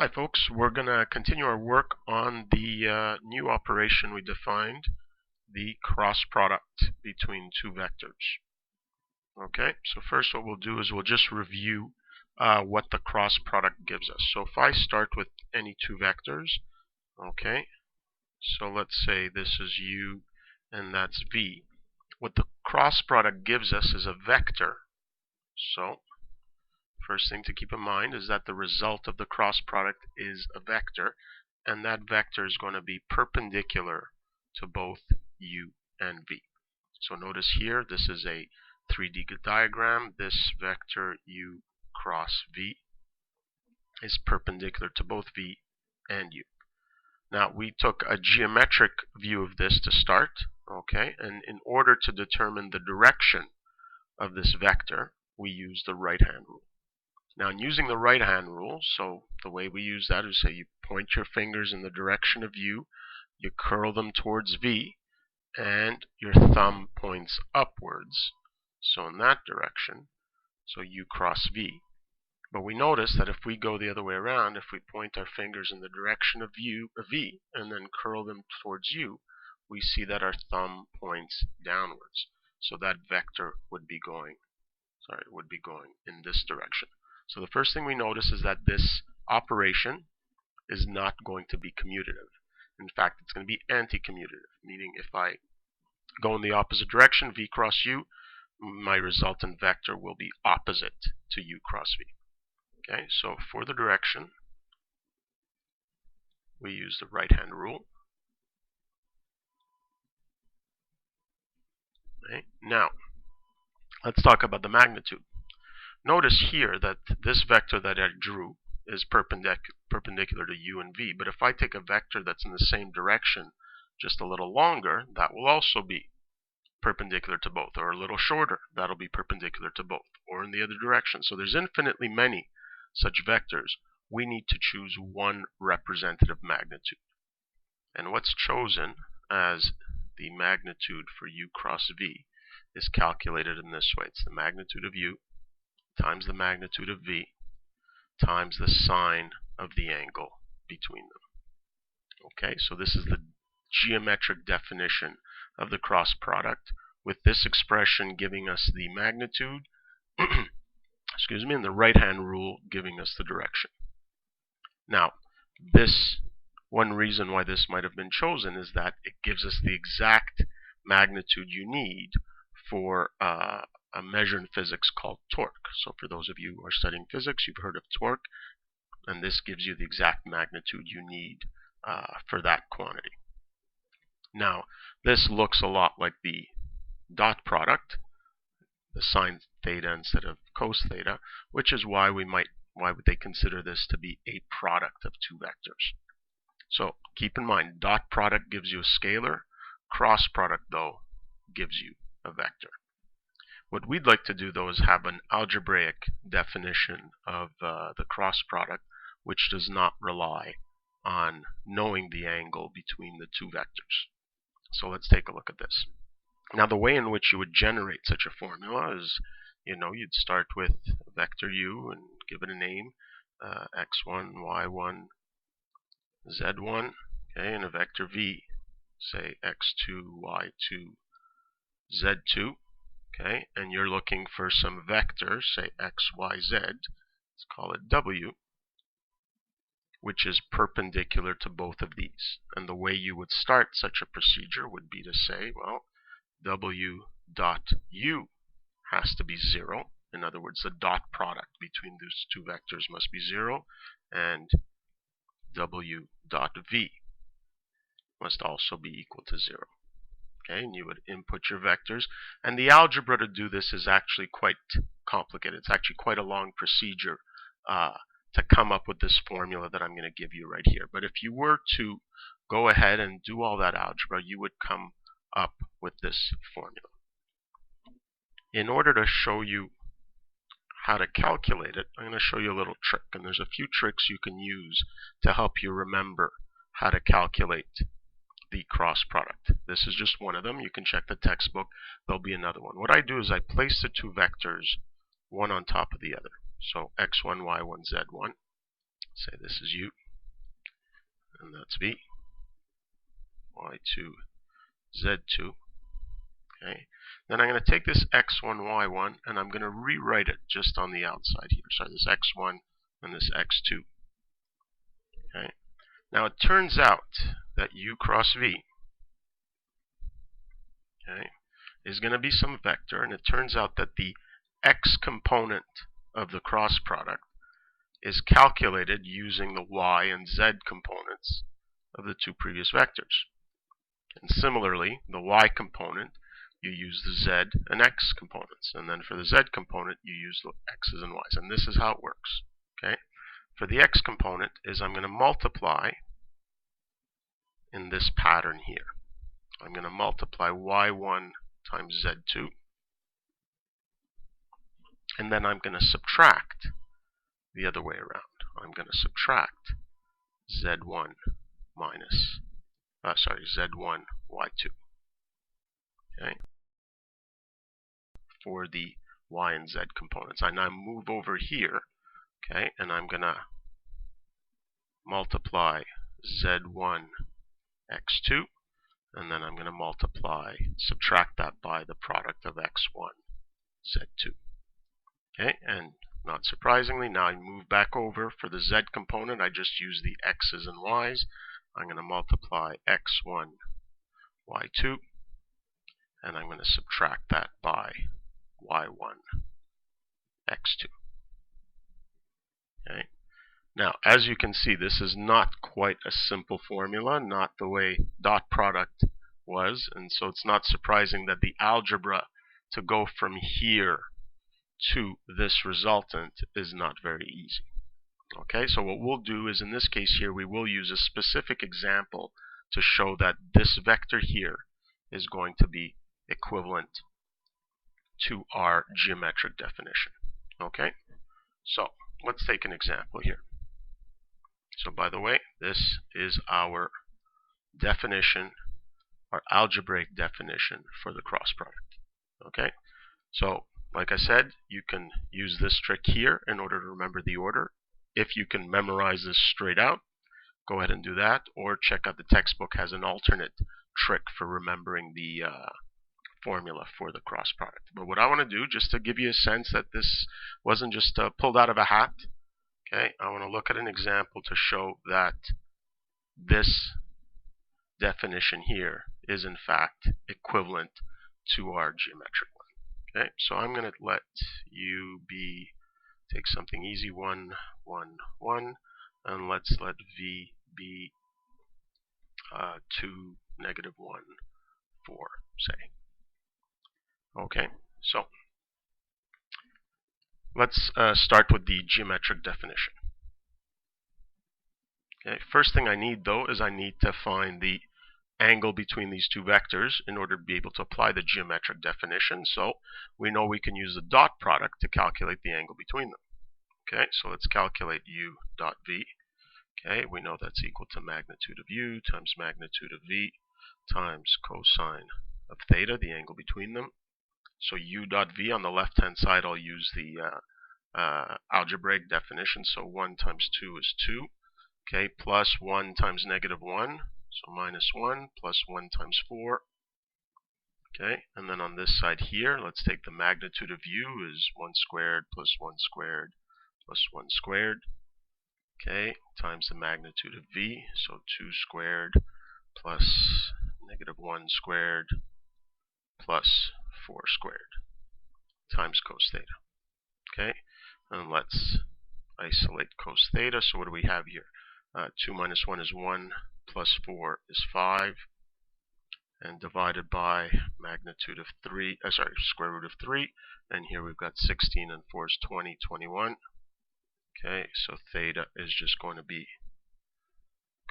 Hi folks, we're going to continue our work on the new operation we defined, the cross product between two vectors. Okay, so first what we'll do is we'll just review what the cross product gives us. So if I start with any two vectors, okay, so let's say this is u and that's v. What the cross product gives us is a vector. So first thing to keep in mind is that the result of the cross product is a vector, and that vector is going to be perpendicular to both u and v. So notice here, this is a 3D diagram. This vector u cross v is perpendicular to both v and u. Now, we took a geometric view of this to start, okay, and in order to determine the direction of this vector, we use the right-hand rule. Now, in using the right-hand rule, so the way we use that is say you point your fingers in the direction of u, you curl them towards v, and your thumb points upwards, so in that direction, so u cross v. But we notice that if we go the other way around, if we point our fingers in the direction of v, and then curl them towards u, we see that our thumb points downwards. So that vector would be going in this direction. So the first thing we notice is that this operation is not going to be commutative. In fact, it's going to be anti-commutative, meaning if I go in the opposite direction, v cross u, my resultant vector will be opposite to u cross v. Okay, so for the direction, we use the right-hand rule. Okay, now, let's talk about the magnitude. Notice here that this vector that I drew is perpendicular to u and v, but if I take a vector that's in the same direction, just a little longer, that will also be perpendicular to both, or a little shorter, that'll be perpendicular to both, or in the other direction. So there's infinitely many such vectors. We need to choose one representative magnitude. And what's chosen as the magnitude for u cross v is calculated in this way. It's the magnitude of u times the magnitude of v times the sine of the angle between them. Okay, so this is the geometric definition of the cross product, with this expression giving us the magnitude excuse me, and the right-hand rule giving us the direction. Now, this one reason why this might have been chosen is that it gives us the exact magnitude you need for a measure in physics called torque. So for those of you who are studying physics, you've heard of torque, and this gives you the exact magnitude you need for that quantity. Now, this looks a lot like the dot product, the sine theta instead of cos theta, which is why would they consider this to be a product of two vectors. So keep in mind, dot product gives you a scalar, cross product though gives you a vector. What we'd like to do though is have an algebraic definition of the cross product, which does not rely on knowing the angle between the two vectors. So let's take a look at this. Now, the way in which you would generate such a formula is, you'd start with vector u and give it a name, x1, y1, z1, okay, and a vector v, say x2, y2, z2, okay, and you're looking for some vector, say x, y, z, let's call it w, which is perpendicular to both of these. And the way you would start such a procedure would be to say, well, w dot u has to be 0. In other words, the dot product between those two vectors must be 0, and w dot v must also be equal to 0. Okay, and you would input your vectors, and the algebra to do this is actually quite complicated. It's actually quite a long procedure to come up with this formula that I'm going to give you right here. But if you were to go ahead and do all that algebra, you would come up with this formula. In order to show you how to calculate it, I'm going to show you a little trick, and there's a few tricks you can use to help you remember how to calculate the cross product. This is just one of them. You can check the textbook. There'll be another one. What I do is I place the two vectors one on top of the other. So x1, y1, z1. say this is U, and that's V, Y2, Z2. Okay. Then I'm going to take this X1, Y1, and I'm going to rewrite it just on the outside here. So this X1 and this X2. Okay. Now it turns out that U cross V, okay, is going to be some vector, and it turns out that the X component of the cross product is calculated using the Y and Z components of the two previous vectors. And similarly, the Y component, you use the Z and X components. And then for the Z component, you use the X's and Y's. And this is how it works. Okay? For the X component is I'm going to multiply in this pattern here. I'm going to multiply Y1 times Z2. And then I'm going to subtract the other way around. I'm going to subtract Z1 minus, Z1 Y2. Okay? For the Y and Z components. I now move over here, okay, and I'm going to multiply Z1 X2, and then I'm going to subtract that by the product of X1 Z2. Okay, and not surprisingly, now I move back over for the Z component. I just use the X's and Y's. I'm going to multiply X1 Y2, and I'm going to subtract that by Y1 X2. Okay. Now, as you can see, this is not quite a simple formula, not the way dot product was, and so it's not surprising that the algebra to go from here to this resultant is not very easy. Okay, so what we'll do is, in this case here, we will use a specific example to show that this vector here is going to be equivalent to our geometric definition. Okay, so let's take an example here. So by the way, this is our definition, our algebraic definition for the cross product. Okay, so like I said, you can use this trick here in order to remember the order. If you can memorize this straight out, go ahead and do that, or check out the textbook, has an alternate trick for remembering the formula for the cross product. But what I want to do, just to give you a sense that this wasn't just pulled out of a hat, okay, I want to look at an example to show that this definition here is in fact equivalent to our geometric one. Okay, so I'm going to let U be, take something easy, 1, 1, 1, and let's let V be 2, -1, 4, say. Okay, so let's start with the geometric definition. Okay, first thing I need though is I need to find the angle between these two vectors in order to be able to apply the geometric definition. So we know we can use the dot product to calculate the angle between them. Okay, so let's calculate U dot V. Okay, we know that's equal to magnitude of U times magnitude of V times cosine of theta, the angle between them. So U dot V on the left hand side, I'll use the algebraic definition. So 1 times 2 is 2. Okay, plus 1 times -1. So -1 plus 1 times 4. Okay, and then on this side here, let's take the magnitude of U is 1 squared plus 1 squared plus 1 squared. Okay, times the magnitude of V, so 2 squared plus -1 squared plus 4 squared times cos theta. Okay, and let's isolate cos theta. So what do we have here? 2 minus 1 is 1, plus 4 is 5, and divided by magnitude of 3, square root of 3, and here we've got 16 and 4 is 20, 21. Okay, so theta is just going to be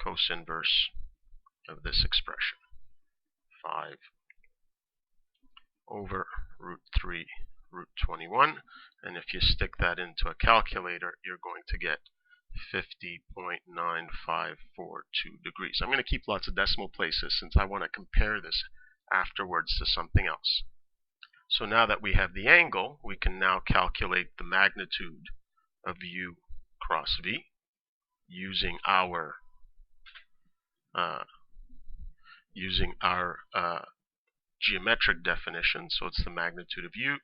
cos inverse of this expression, 5 over root 3 root 21, and if you stick that into a calculator, you're going to get 50.9542 degrees. I'm going to keep lots of decimal places since I want to compare this afterwards to something else. So now that we have the angle, we can now calculate the magnitude of U cross V. using our geometric definition. So it's the magnitude of u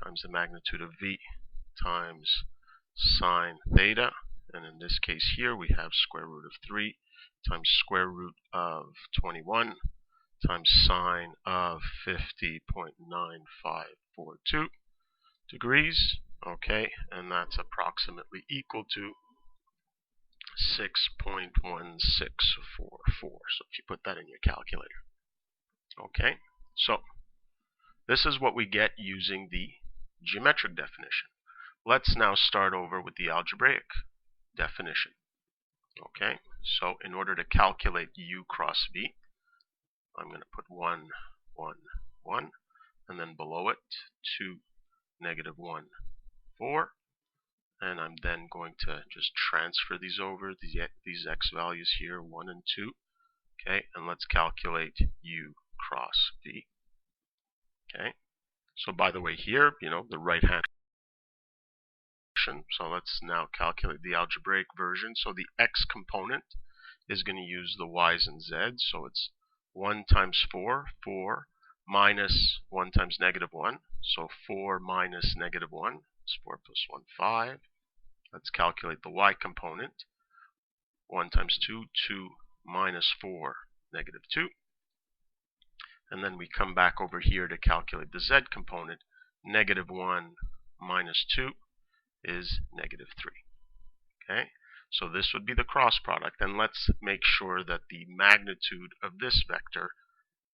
times the magnitude of v times sine theta, and in this case here we have square root of 3 times square root of 21 times sine of 50.9542 degrees. Okay, and that's approximately equal to 6.1644. So if you put that in your calculator. Okay, so this is what we get using the geometric definition. Let's now start over with the algebraic definition. Okay, so in order to calculate u cross v, I'm going to put 1, 1, 1, and then below it 2, negative 1, 4, and I'm then going to just transfer these over, these x values here, 1 and 2. Okay, and let's calculate u cross v. Okay, so by the way here, the right hand. So let's now calculate the algebraic version. So the x component is going to use the y's and z's. So it's 1 times 4, 4, minus 1 times negative 1. So 4 minus negative 1 is 4 plus 1, 5. Let's calculate the y component. 1 times 2, 2 minus 4, negative 2. And then we come back over here to calculate the z component. Negative 1 minus 2 is negative 3. Okay, so this would be the cross product, and let's make sure that the magnitude of this vector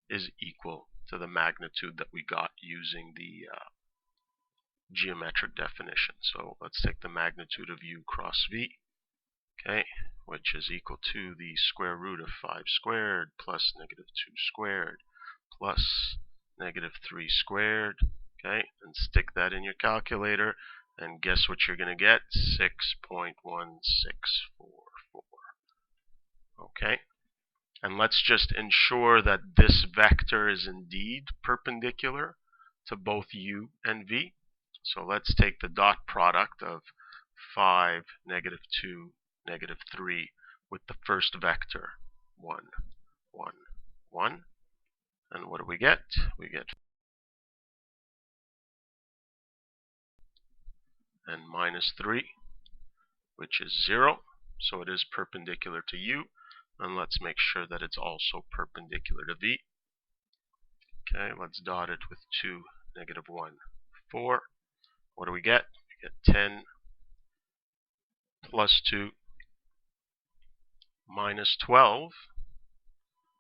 is equal to the magnitude that we got using the geometric definition. So let's take the magnitude of u cross v, okay, which is equal to the square root of 5 squared plus negative 2 squared plus negative 3 squared. Okay, and stick that in your calculator, and guess what you're going to get? 6.1644. Okay, and let's just ensure that this vector is indeed perpendicular to both u and v. So let's take the dot product of 5, negative 2, negative 3 with the first vector, 1, 1, 1. And what do we get? We get and minus 3, which is 0. So it is perpendicular to u. And let's make sure that it's also perpendicular to v. Okay, let's dot it with 2, negative 1, 4. What do we get? We get 10 plus 2 minus 12.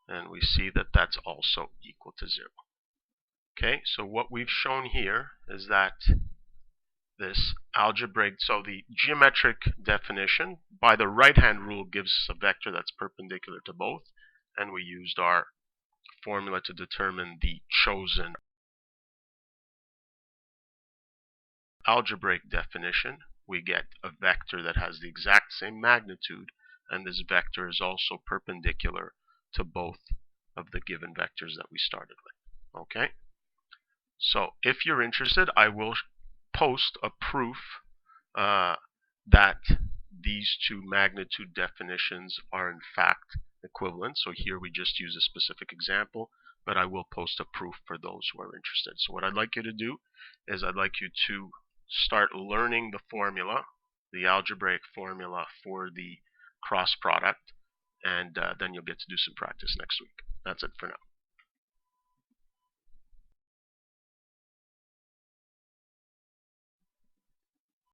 And we see that that's also equal to 0. Okay, so what we've shown here is that this algebraic, so the geometric definition by the right-hand rule gives us a vector that's perpendicular to both, and we used our formula to determine the chosen algebraic definition. We get a vector that has the exact same magnitude, and this vector is also perpendicular to both of the given vectors that we started with. Okay, so if you're interested, I will post a proof that these two magnitude definitions are in fact equivalent. So here we just use a specific example, but I will post a proof for those who are interested. So what I'd like you to do is I'd like you to start learning the formula, the algebraic formula for the cross product, and then you'll get to do some practice next week. That's it for now.